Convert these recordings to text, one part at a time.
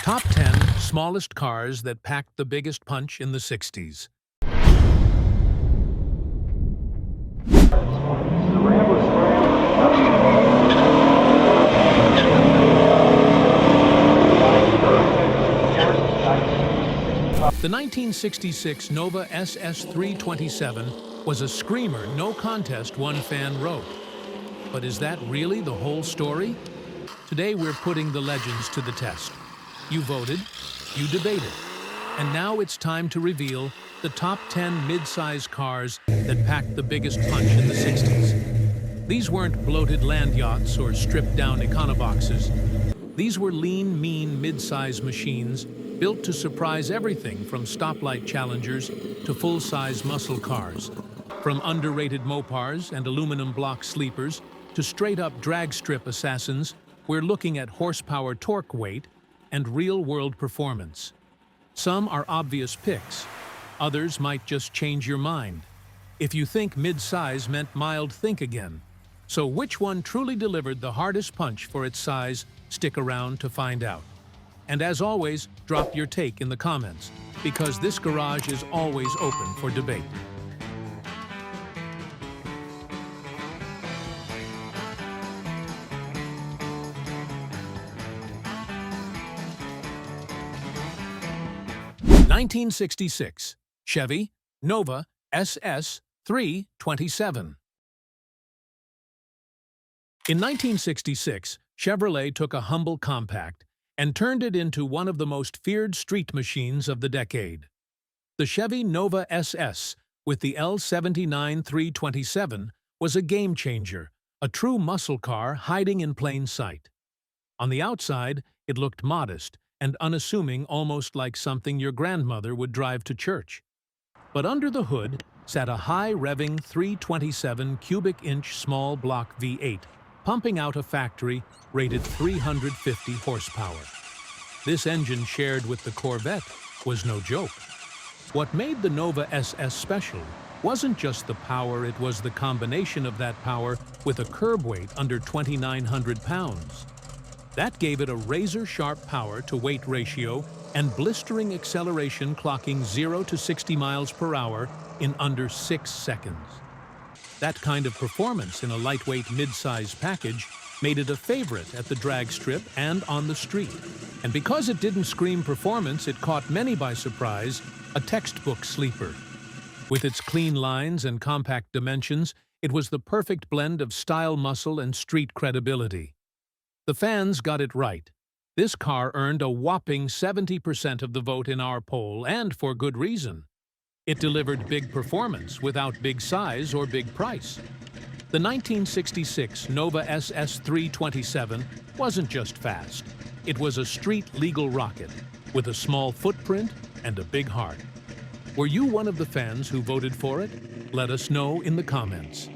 Top 10 smallest cars that packed the biggest punch in the 60s. The 1966 Nova SS327 was a screamer no contest one fan wrote. But is that really the whole story? Today we're putting the legends to the test. You voted, you debated, and now it's time to reveal the top 10 mid-size cars that packed the biggest punch in the 60s. These weren't bloated land yachts or stripped-down econoboxes. These were lean, mean, mid-size machines built to surprise everything from stoplight challengers to full-size muscle cars. From underrated Mopars and aluminum block sleepers to straight-up dragstrip assassins, we're looking at horsepower torque weight and real-world performance. Some are obvious picks. Others might just change your mind. If you think mid-size meant mild, think again. So which one truly delivered the hardest punch for its size? Stick around to find out. And as always, drop your take in the comments, because this garage is always open for debate. (1966) Chevy Nova SS327. In 1966, Chevrolet took a humble compact and turned it into one of the most feared street machines of the decade. The Chevy Nova SS with the L79 327 was a game-changer, a true muscle car hiding in plain sight. On the outside, it looked modest and unassuming, almost like something your grandmother would drive to church. But under the hood sat a high-revving 327 cubic-inch small block V8, pumping out a factory rated 350 horsepower. This engine, shared with the Corvette, was no joke. What made the Nova SS special wasn't just the power, it was the combination of that power with a curb weight under 2,900 pounds. That gave it a razor-sharp power-to-weight ratio and blistering acceleration, clocking 0 to 60 miles per hour in under 6 seconds. That kind of performance in a lightweight mid-size package made it a favorite at the drag strip and on the street. And because it didn't scream performance, it caught many by surprise, a textbook sleeper. With its clean lines and compact dimensions, it was the perfect blend of style, muscle, and street credibility. The fans got it right. This car earned a whopping 70% of the vote in our poll, and for good reason. It delivered big performance without big size or big price. The 1966 Nova SS327 wasn't just fast. It was a street-legal rocket with a small footprint and a big heart. Were you one of the fans who voted for it? Let us know in the comments.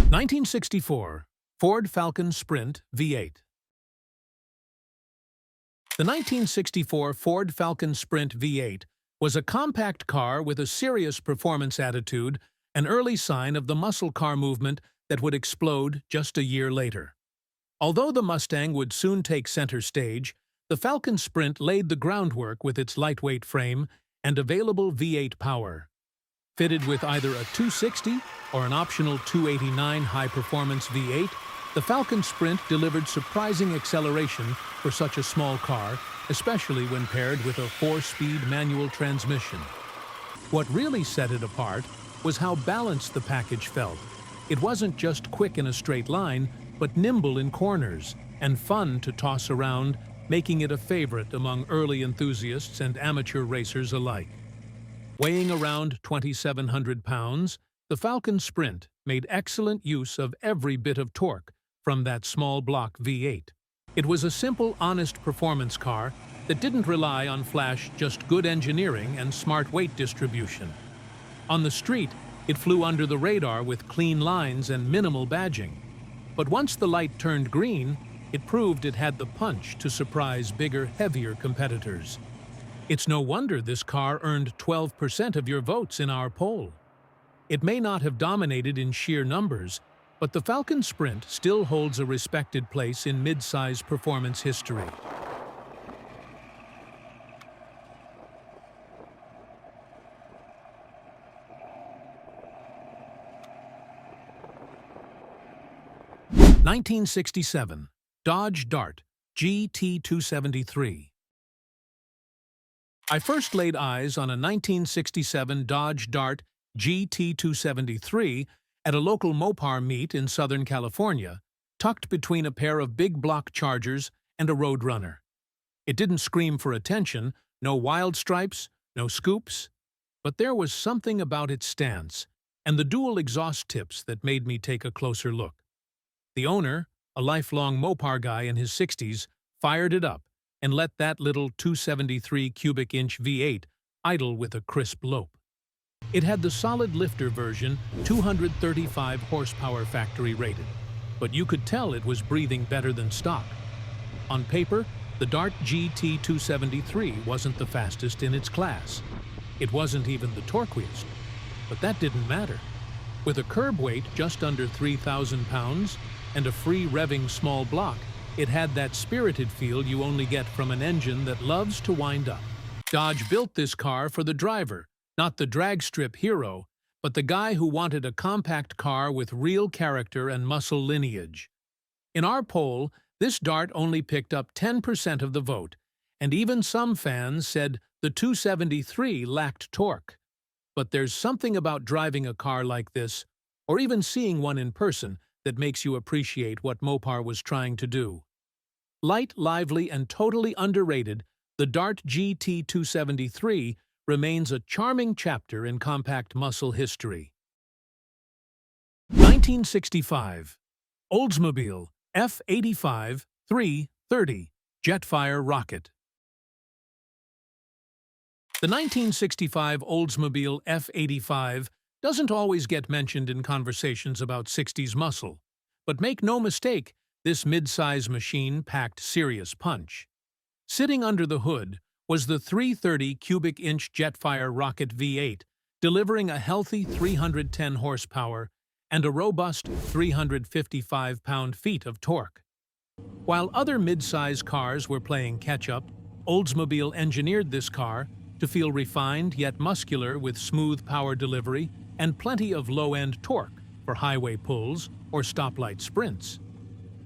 (1964) Ford Falcon Sprint V8. The 1964 Ford Falcon Sprint V8 was a compact car with a serious performance attitude, an early sign of the muscle car movement that would explode just a year later. Although the Mustang would soon take center stage, the Falcon Sprint laid the groundwork with its lightweight frame and available V8 power. Fitted with either a 260 or an optional 289 high-performance V8, the Falcon Sprint delivered surprising acceleration for such a small car, especially when paired with a 4-speed manual transmission. What really set it apart was how balanced the package felt. It wasn't just quick in a straight line, but nimble in corners and fun to toss around, making it a favorite among early enthusiasts and amateur racers alike. Weighing around 2,700 pounds, the Falcon Sprint made excellent use of every bit of torque from that small block V8. It was a simple, honest performance car that didn't rely on flash, just good engineering and smart weight distribution. On the street, it flew under the radar with clean lines and minimal badging. But once the light turned green, it proved it had the punch to surprise bigger, heavier competitors. It's no wonder this car earned 12% of your votes in our poll. It may not have dominated in sheer numbers, but the Falcon Sprint still holds a respected place in mid-size performance history. (1967) Dodge Dart GT273. I first laid eyes on a 1967 Dodge Dart GT273 at a local Mopar meet in Southern California, tucked between a pair of big block Chargers and a Roadrunner. It didn't scream for attention, no wild stripes, no scoops, but there was something about its stance and the dual exhaust tips that made me take a closer look. The owner, a lifelong Mopar guy in his 60s, fired it up and let that little 273 cubic inch V8 idle with a crisp lope. It had the solid lifter version, 235 horsepower factory rated, but you could tell it was breathing better than stock. On paper, the Dart GT273 wasn't the fastest in its class. It wasn't even the torquiest, but that didn't matter. With a curb weight just under 3,000 pounds and a free revving small block, it had that spirited feel you only get from an engine that loves to wind up. Dodge built this car for the driver, not the dragstrip hero, but the guy who wanted a compact car with real character and muscle lineage. In our poll, this Dart only picked up 10% of the vote, and even some fans said the 273 lacked torque. But there's something about driving a car like this, or even seeing one in person, that makes you appreciate what Mopar was trying to do. Light, lively, and totally underrated, the Dart GT273 remains a charming chapter in compact muscle history. 1965. Oldsmobile F85 330 Jetfire Rocket. The 1965 Oldsmobile F85 doesn't always get mentioned in conversations about 60s muscle, but make no mistake, this mid-size machine packed serious punch. Sitting under the hood was the 330 cubic inch Jetfire Rocket V8, delivering a healthy 310 horsepower and a robust 355 pound-feet of torque. While other mid-size cars were playing catch-up, Oldsmobile engineered this car to feel refined yet muscular with smooth power delivery and plenty of low-end torque for highway pulls or stoplight sprints.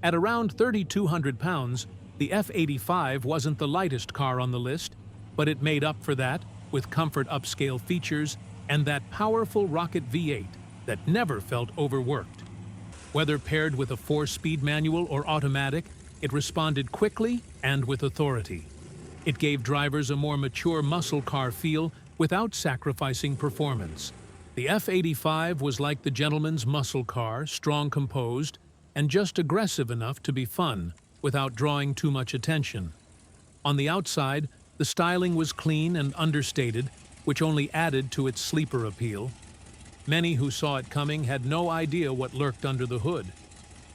At around 3,200 pounds, the F85 wasn't the lightest car on the list, but it made up for that with comfort upscale features and that powerful Rocket V8 that never felt overworked. Whether paired with a 4-speed manual or automatic, it responded quickly and with authority. It gave drivers a more mature muscle car feel without sacrificing performance. The F85 was like the gentleman's muscle car, strong composed, and just aggressive enough to be fun without drawing too much attention. On the outside, the styling was clean and understated, which only added to its sleeper appeal. Many who saw it coming had no idea what lurked under the hood.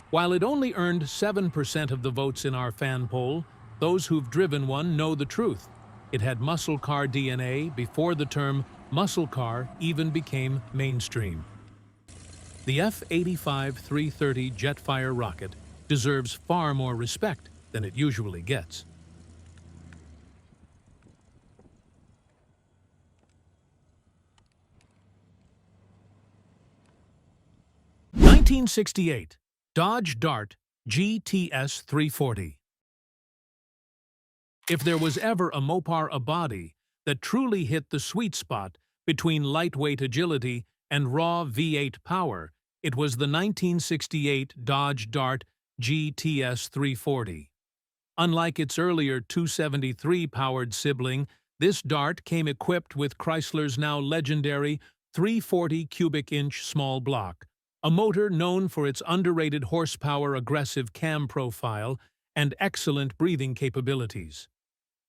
While it only earned 7% of the votes in our fan poll, those who've driven one know the truth. It had muscle car DNA before the term muscle car even became mainstream. The F85 330 Jetfire Rocket deserves far more respect than it usually gets. (1968) Dodge Dart GTS 340. If there was ever a Mopar a body that truly hit the sweet spot between lightweight agility and raw V8 power, it was the 1968 Dodge Dart GTS 340. Unlike its earlier 273-powered sibling, this Dart came equipped with Chrysler's now legendary 340 cubic inch small block, a motor known for its underrated horsepower aggressive cam profile and excellent breathing capabilities.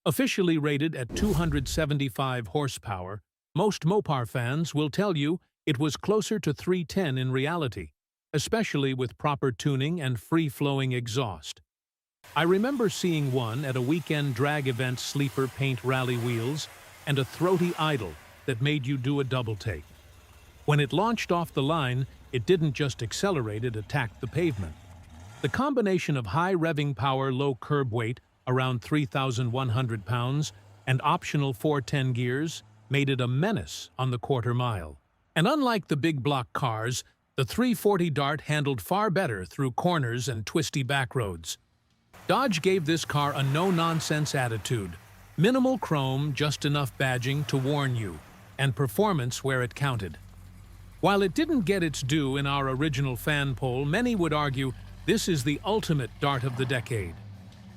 Officially rated at 275 horsepower, most Mopar fans will tell you it was closer to 310 in reality, especially with proper tuning and free-flowing exhaust. I remember seeing one at a weekend drag event sleeper paint rally wheels and a throaty idle that made you do a double take. When it launched off the line, it didn't just accelerate, it attacked the pavement. The combination of high revving power, low curb weight, around 3,100 pounds, and optional 410 gears made it a menace on the quarter mile. And unlike the big block cars, the 340 Dart handled far better through corners and twisty back roads. Dodge gave this car a no-nonsense attitude. Minimal chrome, just enough badging to warn you, and performance where it counted. While it didn't get its due in our original fan poll, many would argue this is the ultimate Dart of the decade.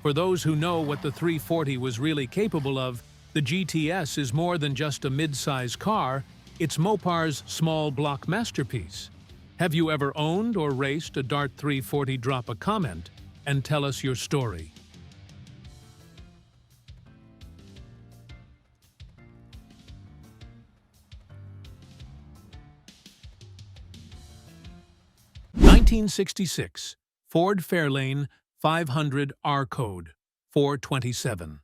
For those who know what the 340 was really capable of, the GTS is more than just a mid-size car, it's Mopar's small block masterpiece. Have you ever owned or raced a Dart 340? Drop a comment and tell us your story. (1966) Ford Fairlane 500 R code 427.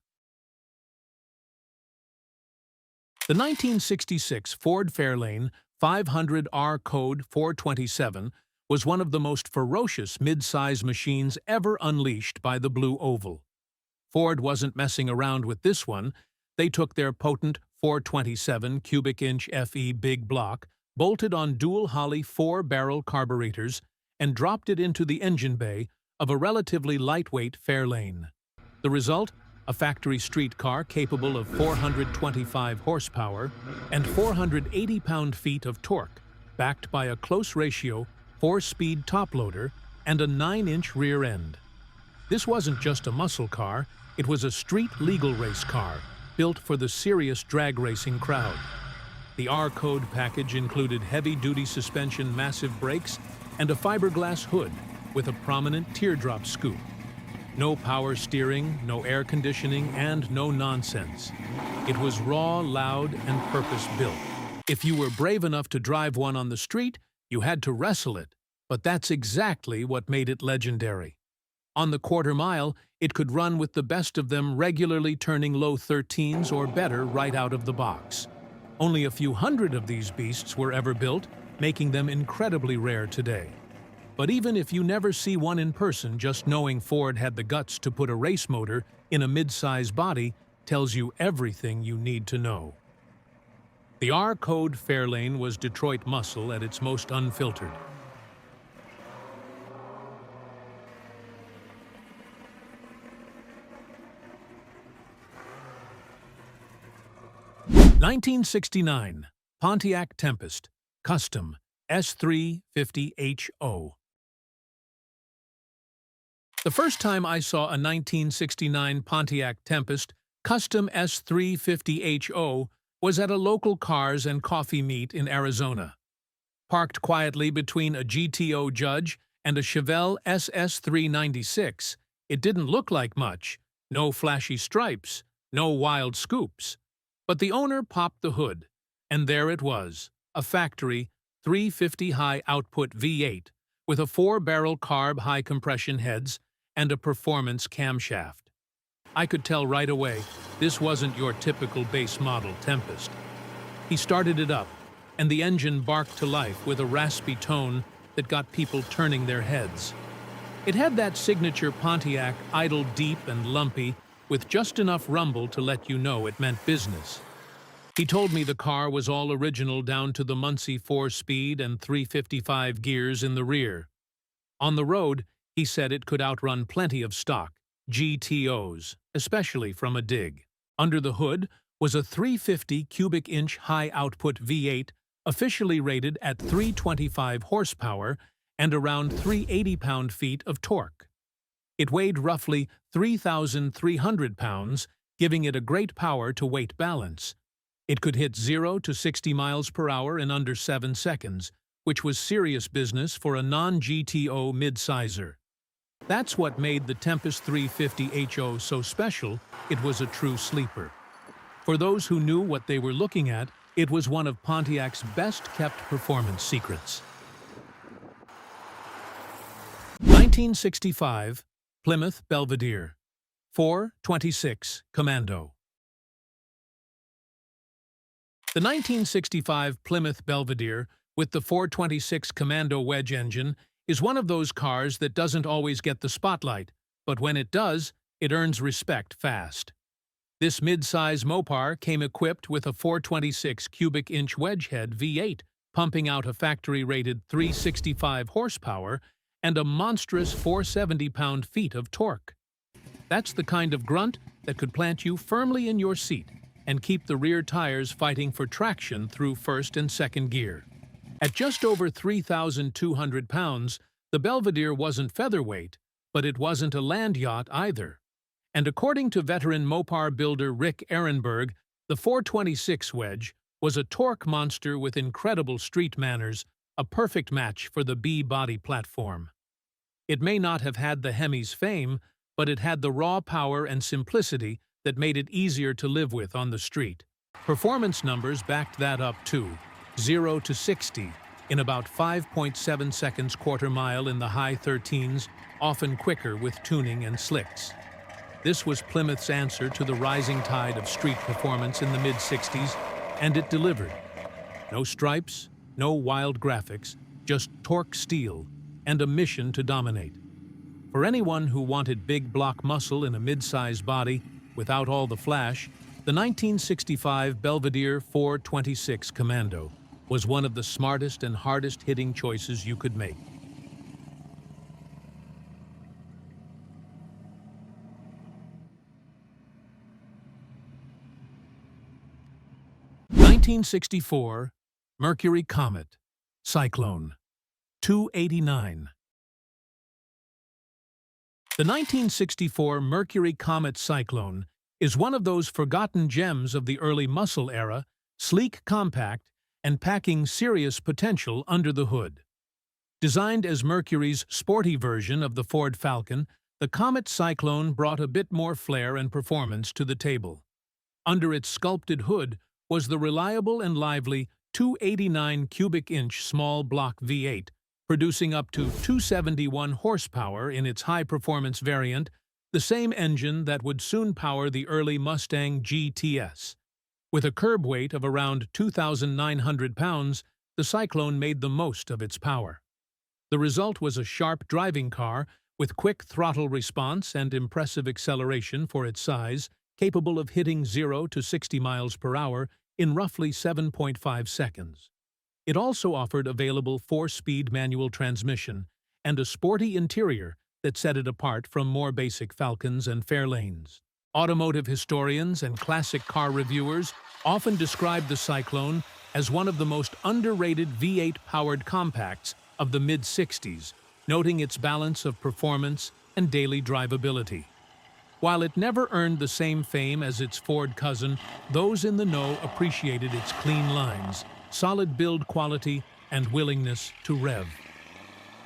The 1966 Ford Fairlane 500 R code 427 was one of the most ferocious mid-size machines ever unleashed by the Blue Oval. Ford wasn't messing around with this one. They took their potent 427 cubic inch FE big block, bolted on dual Holley 4-barrel carburetors, and dropped it into the engine bay of a relatively lightweight Fairlane. The result? A factory street car capable of 425 horsepower and 480 pound-feet of torque, backed by a close ratio 4-speed top-loader and a 9-inch rear end. This wasn't just a muscle car, it was a street-legal race car, built for the serious drag racing crowd. The R-Code package included heavy-duty suspension, massive brakes, and a fiberglass hood with a prominent teardrop scoop. No power steering, no air conditioning, and no nonsense. It was raw, loud, and purpose-built. If you were brave enough to drive one on the street, you had to wrestle it, but that's exactly what made it legendary. On the quarter mile, it could run with the best of them, regularly turning low 13s or better right out of the box. Only a few hundred of these beasts were ever built, making them incredibly rare today. But even if you never see one in person, just knowing Ford had the guts to put a race motor in a mid-size body tells you everything you need to know. The R-Code Fairlane was Detroit muscle at its most unfiltered. (1969) Pontiac Tempest, Custom, S350HO. The first time I saw a 1969 Pontiac Tempest Custom S350HO was at a local cars and coffee meet in Arizona. Parked quietly between a GTO Judge and a Chevelle SS396, it didn't look like much, no flashy stripes, no wild scoops. But the owner popped the hood, and there it was, a factory 350 high-output V8 with a 4-barrel carb high-compression heads and a performance camshaft. I could tell right away this wasn't your typical base model Tempest. He started it up, and the engine barked to life with a raspy tone that got people turning their heads. It had that signature Pontiac idle deep and lumpy, with just enough rumble to let you know it meant business. He told me the car was all original down to the Muncie 4-speed and 355 gears in the rear. On the road, he said it could outrun plenty of stock GTOs, especially from a dig. Under the hood was a 350 cubic inch high-output V8, officially rated at 325 horsepower and around 380 pound-feet of torque. It weighed roughly 3,300 pounds, giving it a great power-to-weight balance. It could hit 0 to 60 miles per hour in under 7 seconds, which was serious business for a non-GTO midsizer. That's what made the Tempest 350HO so special. It was a true sleeper. For those who knew what they were looking at, it was one of Pontiac's best-kept performance secrets. 1965 Plymouth Belvedere 426 Commando. The 1965 Plymouth Belvedere with the 426 Commando wedge engine, is one of those cars that doesn't always get the spotlight, but when it does, it earns respect fast. This mid-size Mopar came equipped with a 426 cubic inch wedge head V8, pumping out a factory-rated 365 horsepower and a monstrous 470 pound-feet of torque. That's the kind of grunt that could plant you firmly in your seat and keep the rear tires fighting for traction through first and second gear. At just over 3,200 pounds, the Belvedere wasn't featherweight, but it wasn't a land yacht either. And according to veteran Mopar builder Rick Ehrenberg, the 426 wedge was a torque monster with incredible street manners, a perfect match for the B-body platform. It may not have had the Hemi's fame, but it had the raw power and simplicity that made it easier to live with on the street. Performance numbers backed that up too. 0 to 60 in about 5.7 seconds quarter mile in the high 13s, often quicker with tuning and slicks. This was Plymouth's answer to the rising tide of street performance in the mid-60s, and it delivered. No stripes, no wild graphics, just torque steel and a mission to dominate. For anyone who wanted big block muscle in a mid-size body without all the flash, the 1965 Belvedere 426 Commando was one of the smartest and hardest-hitting choices you could make. '64 Mercury Comet, Cyclone, 289. The 1964 Mercury Comet Cyclone is one of those forgotten gems of the early muscle era, sleek, compact, and packing serious potential under the hood. Designed as Mercury's sporty version of the Ford Falcon, the Comet Cyclone brought a bit more flair and performance to the table. Under its sculpted hood was the reliable and lively 289 cubic inch small block V8, producing up to 271 horsepower in its high-performance variant, the same engine that would soon power the early Mustang GTS. With a curb weight of around 2,900 pounds, the Cyclone made the most of its power. The result was a sharp driving car with quick throttle response and impressive acceleration for its size, capable of hitting 0 to 60 miles per hour in roughly 7.5 seconds. It also offered available 4-speed manual transmission and a sporty interior that set it apart from more basic Falcons and Fairlanes. Automotive historians and classic car reviewers often describe the Cyclone as one of the most underrated V8-powered compacts of the mid-60s, noting its balance of performance and daily drivability. While it never earned the same fame as its Ford cousin, those in the know appreciated its clean lines, solid build quality, and willingness to rev.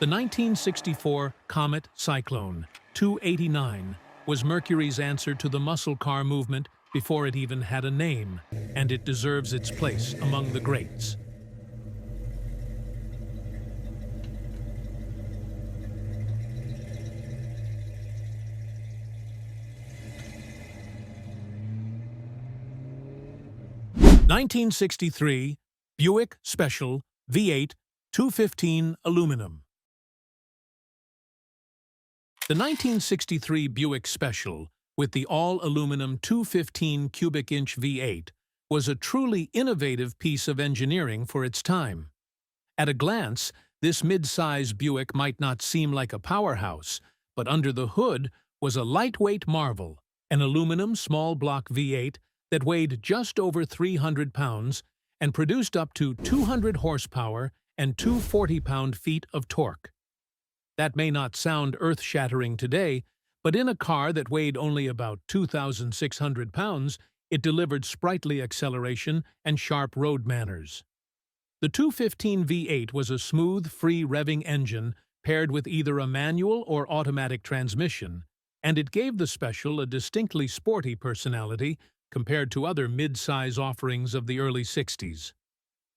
The 1964 Comet Cyclone 289 was Mercury's answer to the muscle car movement before it even had a name, and it deserves its place among the greats. '63 Buick Special V8 215 aluminum. The 1963 Buick Special, with the all-aluminum 215 cubic inch V8, was a truly innovative piece of engineering for its time. At a glance, this mid-size Buick might not seem like a powerhouse, but under the hood was a lightweight marvel, an aluminum small-block V8 that weighed just over 300 pounds and produced up to 200 horsepower and 240 pound-feet of torque. That may not sound earth-shattering today, but in a car that weighed only about 2,600 pounds, it delivered sprightly acceleration and sharp road manners. The 215 V8 was a smooth, free revving engine paired with either a manual or automatic transmission, and it gave the Special a distinctly sporty personality compared to other mid-size offerings of the early 60s.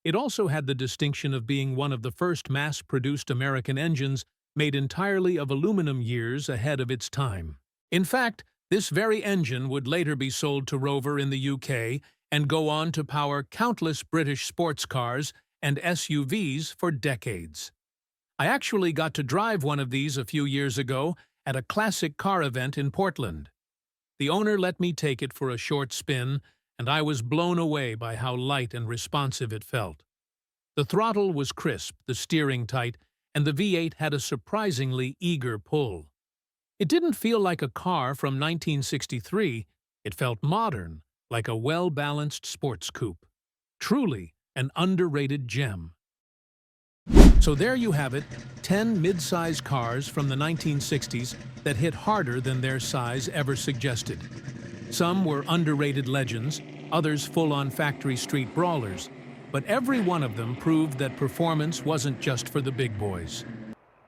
It also had the distinction of being one of the first mass-produced American engines made entirely of aluminum years ahead of its time. In fact, this very engine would later be sold to Rover in the UK and go on to power countless British sports cars and SUVs for decades. I actually got to drive one of these a few years ago at a classic car event in Portland. The owner let me take it for a short spin, and I was blown away by how light and responsive it felt. The throttle was crisp, the steering tight, and the V8 had a surprisingly eager pull. It didn't feel like a car from 1963, it felt modern, like a well-balanced sports coupe. Truly an underrated gem. So there you have it, 10 mid-size cars from the 1960s that hit harder than their size ever suggested. Some were underrated legends, others full-on factory street brawlers, but every one of them proved that performance wasn't just for the big boys.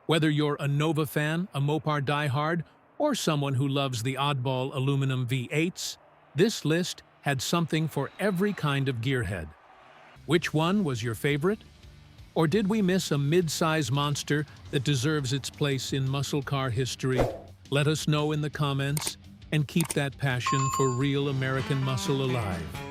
Whether you're a Nova fan, a Mopar diehard, or someone who loves the oddball aluminum V8s, this list had something for every kind of gearhead. Which one was your favorite? Or did we miss a mid-size monster that deserves its place in muscle car history? Let us know in the comments, and keep that passion for real American muscle alive.